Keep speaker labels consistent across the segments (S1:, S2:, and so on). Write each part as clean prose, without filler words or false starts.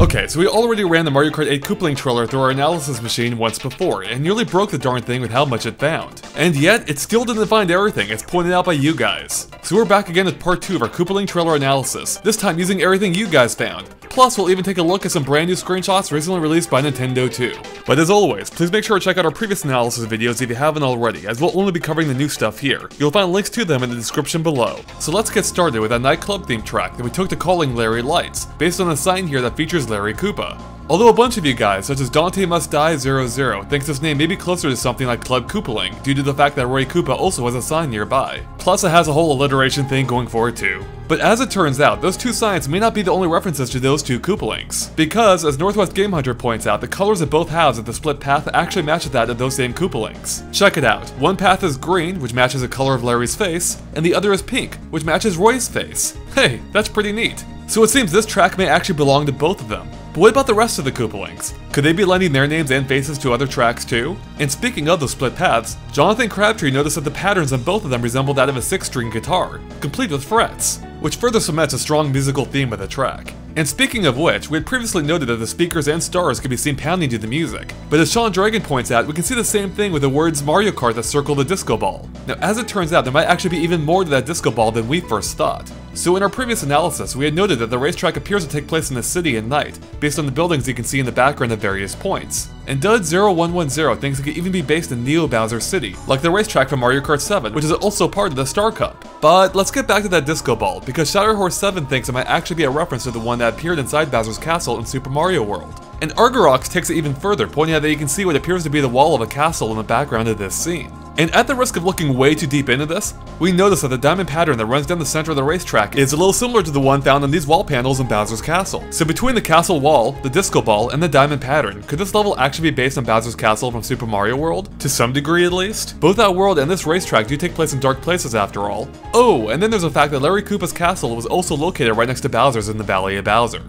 S1: Okay, so we already ran the Mario Kart 8 Koopaling trailer through our analysis machine once before, and nearly broke the darn thing with how much it found. And yet, it still didn't find everything, as pointed out by you guys. So we're back again with part 2 of our Koopaling trailer analysis, this time using everything you guys found. Plus, we'll even take a look at some brand new screenshots recently released by Nintendo too. But as always, please make sure to check out our previous analysis videos if you haven't already, as we'll only be covering the new stuff here. You'll find links to them in the description below. So let's get started with that nightclub themed track that we took to calling Larry Lights, based on a sign here that features Larry Koopa. Although a bunch of you guys, such as Dante Must Die 00, thinks this name may be closer to something like Club Koopaling, due to the fact that Roy Koopa also has a sign nearby. Plus it has a whole alliteration thing going for it too. But as it turns out, those two signs may not be the only references to those two Koopalings. Because, as Northwest Game Hunter points out, the colors of both halves of the split path actually match that of those same Koopalings. Check it out. One path is green, which matches the color of Larry's face, and the other is pink, which matches Roy's face. Hey, that's pretty neat. So it seems this track may actually belong to both of them. But what about the rest of the Koopalings? Could they be lending their names and faces to other tracks too? And speaking of those split paths, Jonathan Crabtree noticed that the patterns on both of them resemble that of a 6-string guitar, complete with frets, which further cements a strong musical theme of the track. And speaking of which, we had previously noted that the speakers and stars could be seen pounding to the music. But as Sean Dragon points out, we can see the same thing with the words Mario Kart that circle the disco ball. Now as it turns out, there might actually be even more to that disco ball than we first thought. So in our previous analysis, we had noted that the racetrack appears to take place in the city at night, based on the buildings you can see in the background at various points. And Dud0110 thinks it could even be based in Neo Bowser City, like the racetrack from Mario Kart 7, which is also part of the Star Cup. But let's get back to that disco ball, because Shadow Horse 7 thinks it might actually be a reference to the one that appeared inside Bowser's castle in Super Mario World. And Argarox takes it even further, pointing out that you can see what appears to be the wall of a castle in the background of this scene. And at the risk of looking way too deep into this, we notice that the diamond pattern that runs down the center of the racetrack is a little similar to the one found on these wall panels in Bowser's castle. So between the castle wall, the disco ball, and the diamond pattern, could this level actually be based on Bowser's castle from Super Mario World? To some degree at least? Both that world and this racetrack do take place in dark places after all. Oh, and then there's the fact that Larry Koopa's castle was also located right next to Bowser's in the Valley of Bowser.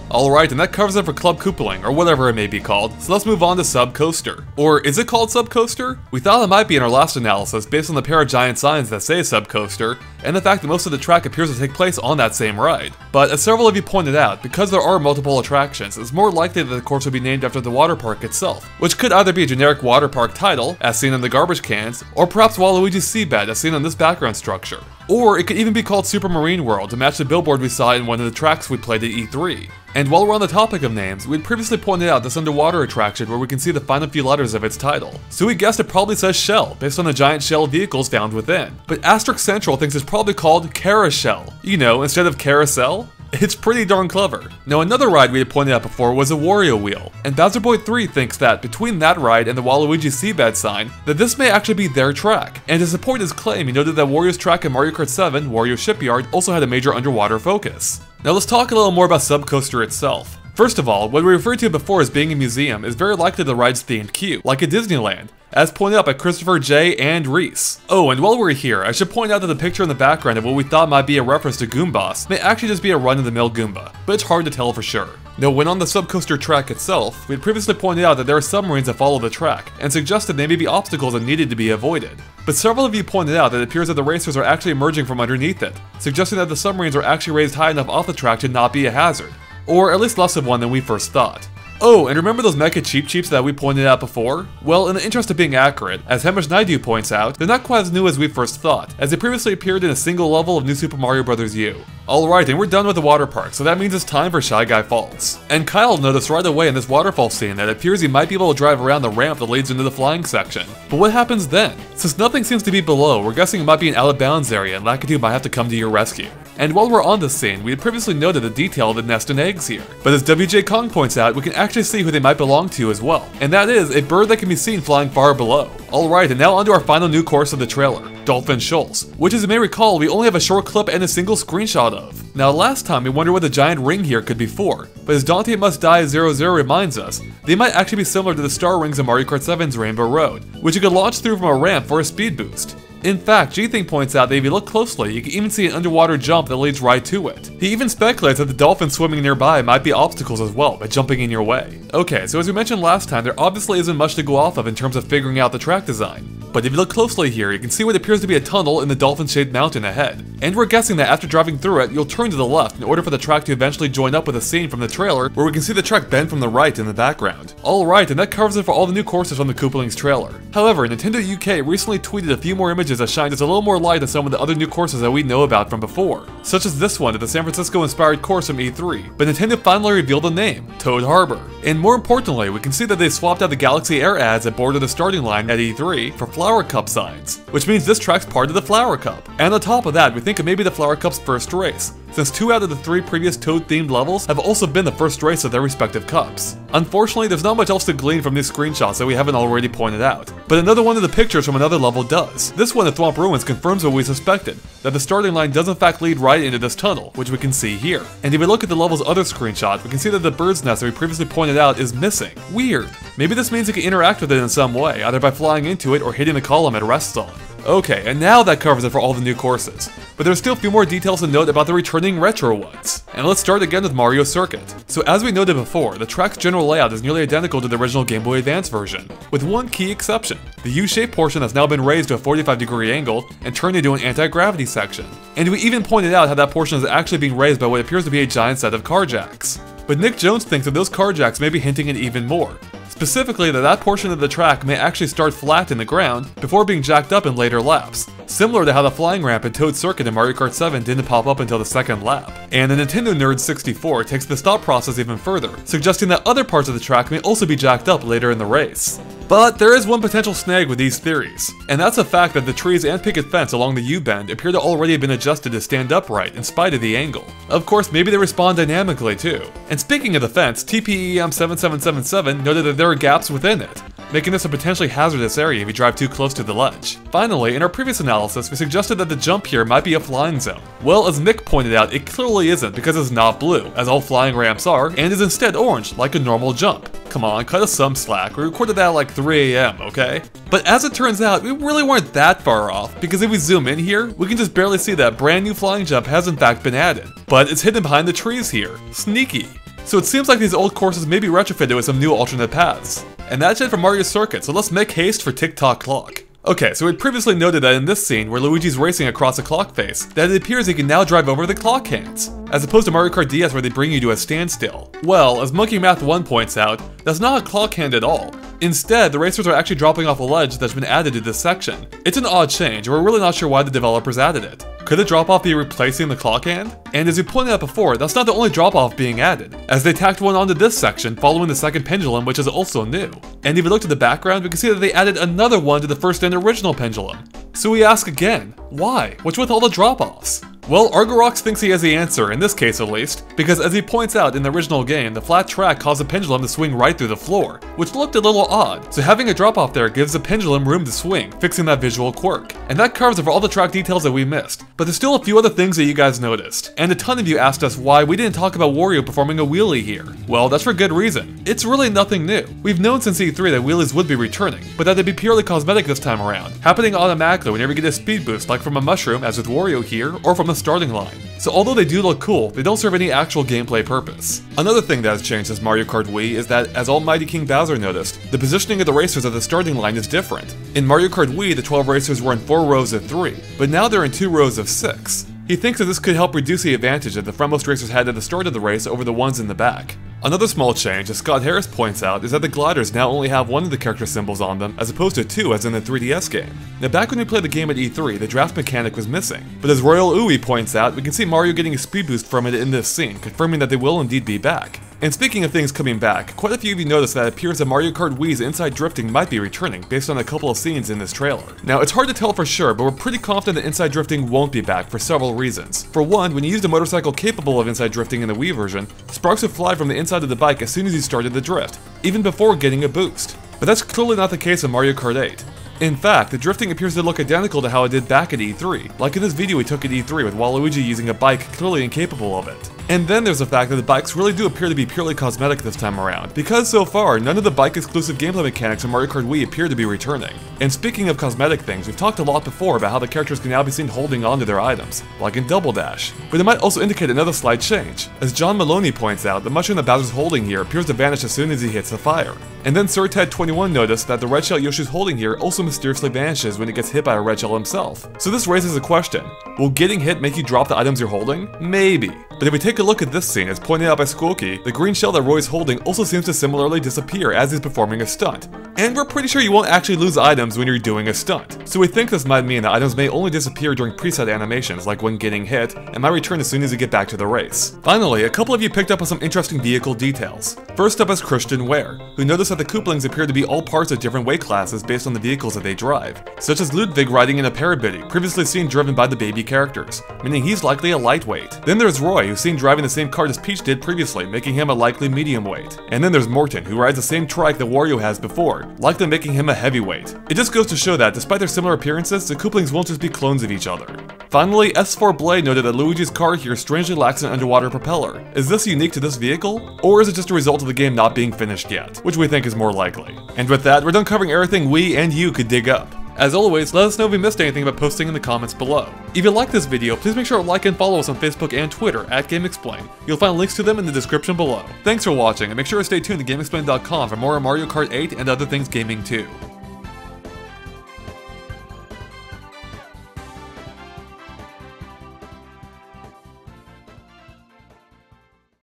S1: Alright, and that covers it for Club Koopaling, or whatever it may be called, so let's move on to Sub Coaster. Or is it called Sub Coaster? We thought it might be in our last analysis based on the pair of giant signs that say Sub Coaster, and the fact that most of the track appears to take place on that same ride. But as several of you pointed out, because there are multiple attractions, it's more likely that the course would be named after the water park itself, which could either be a generic water park title, as seen in the garbage cans, or perhaps Waluigi's Seabed, as seen on this background structure. Or it could even be called Super Marine World, to match the billboard we saw in one of the tracks we played at E3. And while we're on the topic of names, we had previously pointed out this underwater attraction where we can see the final few letters of its title. So we guessed it probably says Shell, based on the giant shell vehicles found within. But Asterisk Central thinks it's probably called Carousel, you know, instead of Carousel. It's pretty darn clever. Now another ride we had pointed out before was a Wario Wheel, and Bowser Boy 3 thinks that between that ride and the Waluigi Seabed sign, that this may actually be their track. And to support his claim, he noted that Wario's track in Mario Kart 7, Wario Shipyard, also had a major underwater focus. Now let's talk a little more about Sub Coaster itself. First of all, what we referred to before as being a museum is very likely the ride's themed queue, like at Disneyland, as pointed out by Christopher J. and Reese. Oh, and while we're here, I should point out that the picture in the background of what we thought might be a reference to Goombas may actually just be a run-of-the-mill Goomba, but it's hard to tell for sure. Now, when on the subcoaster track itself, we had previously pointed out that there are submarines that follow the track, and suggested they may be obstacles that needed to be avoided. But several of you pointed out that it appears that the racers are actually emerging from underneath it, suggesting that the submarines are actually raised high enough off the track to not be a hazard. Or at least less of one than we first thought. Oh, and remember those Mecha Cheep Cheeps that we pointed out before? Well, in the interest of being accurate, as Hamish Naidu points out, they're not quite as new as we first thought, as they previously appeared in a single level of New Super Mario Bros. U. Alright, and we're done with the water park, so that means it's time for Shy Guy Falls. And Kyle noticed right away in this waterfall scene that it appears he might be able to drive around the ramp that leads into the flying section. But what happens then? Since nothing seems to be below, we're guessing it might be an out of bounds area and Lakitu might have to come to your rescue. And while we're on this scene, we had previously noted the detail of the nest and eggs here. But as WJ Kong points out, we can actually see who they might belong to as well. And that is a bird that can be seen flying far below. Alright, and now onto our final new course of the trailer, Dolphin Shoals, which as you may recall, we only have a short clip and a single screenshot of. Now last time we wondered what the giant ring here could be for, but as Dante Must Die 00 reminds us, they might actually be similar to the star rings in Mario Kart 7's Rainbow Road, which you could launch through from a ramp for a speed boost. In fact, G-Thing points out that if you look closely, you can even see an underwater jump that leads right to it. He even speculates that the dolphins swimming nearby might be obstacles as well by jumping in your way. Okay, so as we mentioned last time, there obviously isn't much to go off of in terms of figuring out the track design. But if you look closely here, you can see what appears to be a tunnel in the dolphin-shaped mountain ahead. And we're guessing that after driving through it, you'll turn to the left in order for the track to eventually join up with a scene from the trailer where we can see the track bend from the right in the background. Alright, and that covers it for all the new courses from the Koopalings trailer. However, Nintendo UK recently tweeted a few more images that shine just a little more light on some of the other new courses that we know about from before, such as this one, the San Francisco-inspired course from E3, but Nintendo finally revealed the name, Toad Harbor. And more importantly, we can see that they swapped out the Galaxy Air ads that border the starting line at E3 for Flower Cup signs, which means this track's part of the Flower Cup. And on top of that, we think it may be the Flower Cup's first race, since 2 out of the 3 previous Toad-themed levels have also been the first race of their respective cups. Unfortunately, there's not much else to glean from these screenshots that we haven't already pointed out, but another one of the pictures from another level does. This one at Thwomp Ruins confirms what we suspected, that the starting line does in fact lead right into this tunnel, which we can see here. And if we look at the level's other screenshot, we can see that the bird's nest that we previously pointed out is missing. Weird. Maybe this means you can interact with it in some way, either by flying into it or hitting the column it rests on. Okay, and now that covers it for all the new courses. But there's still a few more details to note about the returning retro ones. And let's start again with Mario Circuit. So as we noted before, the track's general layout is nearly identical to the original Game Boy Advance version, with one key exception. The U-shaped portion has now been raised to a 45-degree angle and turned into an anti-gravity section. And we even pointed out how that portion is actually being raised by what appears to be a giant set of car jacks. But Nick Jones thinks that those car jacks may be hinting at even more. Specifically, that portion of the track may actually start flat in the ground before being jacked up in later laps, similar to how the flying ramp in Toad Circuit in Mario Kart 7 didn't pop up until the second lap. And the Nintendo Nerd 64 takes this thought process even further, suggesting that other parts of the track may also be jacked up later in the race. But there is one potential snag with these theories, and that's the fact that the trees and picket fence along the U-bend appear to already have been adjusted to stand upright in spite of the angle. Of course, maybe they respond dynamically too. And speaking of the fence, TPEM7777 noted that there are gaps within it, making this a potentially hazardous area if you drive too close to the ledge. Finally, in our previous analysis, we suggested that the jump here might be a flying zone. Well, as Nick pointed out, it clearly isn't because it's not blue, as all flying ramps are, and is instead orange, like a normal jump. Come on, cut us some slack, we recorded that at like 3 AM, okay? But as it turns out, we really weren't that far off, because if we zoom in here, we can just barely see that brand new flying jump has in fact been added. But it's hidden behind the trees here. Sneaky. So it seems like these old courses may be retrofitted with some new alternate paths. And that's it for Mario Circuit, so let's make haste for Tick-Tock Clock. Okay, so we'd previously noted that in this scene, where Luigi's racing across a clock face, that it appears he can now drive over the clock hands, as opposed to Mario Kart DS where they bring you to a standstill. Well, as Monkey Math 1 points out, that's not a clock hand at all. Instead, the racers are actually dropping off a ledge that's been added to this section. It's an odd change, and we're really not sure why the developers added it. Could the drop-off be replacing the clock hand? And as we pointed out before, that's not the only drop-off being added, as they tacked one onto this section following the second pendulum, which is also new. And if we look to the background, we can see that they added another one to the first and original pendulum. So we ask again, why? What's with all the drop-offs? Well, Argorox thinks he has the answer, in this case at least, because as he points out in the original game, the flat track caused the pendulum to swing right through the floor, which looked a little odd, so having a drop-off there gives the pendulum room to swing, fixing that visual quirk. And that covers it for all the track details that we missed, but there's still a few other things that you guys noticed, and a ton of you asked us why we didn't talk about Wario performing a wheelie here. Well, that's for good reason. It's really nothing new. We've known since E3 that wheelies would be returning, but that they'd be purely cosmetic this time around, happening automatically whenever you get a speed boost like from a mushroom as with Wario here, or from the starting line. So although they do look cool, they don't serve any actual gameplay purpose. Another thing that has changed since Mario Kart Wii is that, as Almighty King Bowser noticed, the positioning of the racers at the starting line is different. In Mario Kart Wii, the 12 racers were in 4 rows of 3, but now they're in 2 rows of 6. He thinks that this could help reduce the advantage that the frontmost racers had at the start of the race over the ones in the back. Another small change, as Scott Harris points out, is that the gliders now only have one of the character symbols on them, as opposed to 2 as in the 3DS game. Now back when we played the game at E3, the draft mechanic was missing, but as Royal Uwe points out, we can see Mario getting a speed boost from it in this scene, confirming that they will indeed be back. And speaking of things coming back, quite a few of you noticed that it appears that Mario Kart Wii's inside drifting might be returning, based on a couple of scenes in this trailer. Now, it's hard to tell for sure, but we're pretty confident that inside drifting won't be back for several reasons. For one, when you used a motorcycle capable of inside drifting in the Wii version, sparks would fly from the inside of the bike as soon as you started the drift, even before getting a boost. But that's clearly not the case in Mario Kart 8. In fact, the drifting appears to look identical to how it did back at E3, like in this video we took at E3 with Waluigi using a bike clearly incapable of it. And then there's the fact that the bikes really do appear to be purely cosmetic this time around, because so far, none of the bike-exclusive gameplay mechanics in Mario Kart Wii appear to be returning. And speaking of cosmetic things, we've talked a lot before about how the characters can now be seen holding onto their items, like in Double Dash. But it might also indicate another slight change. As John Maloney points out, the mushroom that Bowser's holding here appears to vanish as soon as he hits the fire. And then SirTed21 noticed that the red shell Yoshi's holding here also mysteriously vanishes when it gets hit by a red shell himself. So this raises a question. Will getting hit make you drop the items you're holding? Maybe. But if we take a look at this scene, as pointed out by Squoky, the green shell that Roy's holding also seems to similarly disappear as he's performing a stunt. And we're pretty sure you won't actually lose items when you're doing a stunt. So we think this might mean that items may only disappear during preset animations, like when getting hit, and might return as soon as you get back to the race. Finally, a couple of you picked up on some interesting vehicle details. First up is Christian Ware, who noticed that the Koopalings appear to be all parts of different weight classes based on the vehicles that they drive, such as Ludwig riding in a Parabitty, previously seen driven by the baby characters, meaning he's likely a lightweight. Then there's Roy, who's seen driving the same cart as Peach did previously, making him a likely medium weight. And then there's Morton, who rides the same trike that Wario has before, likely making him a heavyweight. It just goes to show that, despite their similar appearances, the Koopalings won't just be clones of each other. Finally, S4 Blade noted that Luigi's car here strangely lacks an underwater propeller. Is this unique to this vehicle? Or is it just a result of the game not being finished yet? Which we think is more likely. And with that, we're done covering everything we and you could dig up. As always, let us know if we missed anything by posting in the comments below. If you like this video, please make sure to like and follow us on Facebook and Twitter at GameXplain. You'll find links to them in the description below. Thanks for watching, and make sure to stay tuned to GameXplain.com for more Mario Kart 8 and other things gaming too.